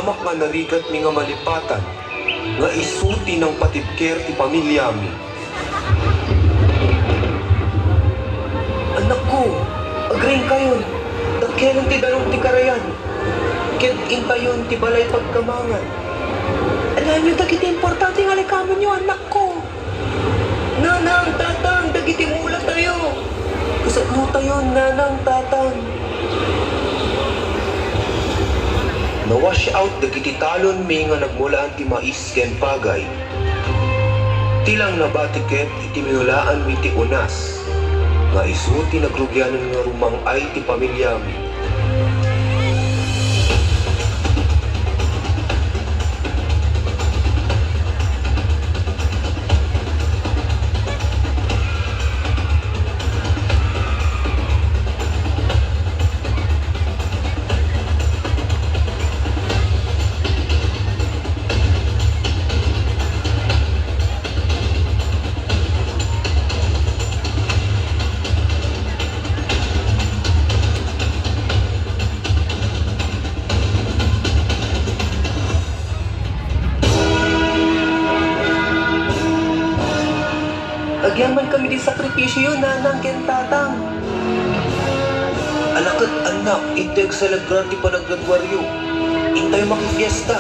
hamak nga narigat mi nga malipatan, nga isuti ng patibker ti pamilya mi. Anak ko, agreng kayon, tagkelan ti dalong ti karayan, ket intayon ti balay pagkamangan. Alam niyo, dagiti importante nga likaman niyo, anak ko. Nanang, tatang, dagiti mula tayo. Kusat mo tayo, nanang, tatang. Na-wash out dagiti talon may nga nagmulaan ti mais ken pagay. Tilang nabatiket iti minulaan mi ti unas. Nga isu ti nagrugyanan nga rumang ay ti pamilya mi. Agyaman kami di sakripisyo, nanang ken tatang. Alakat anak, integ sa lagrati pa nagradwaryo. Intay makifiesta.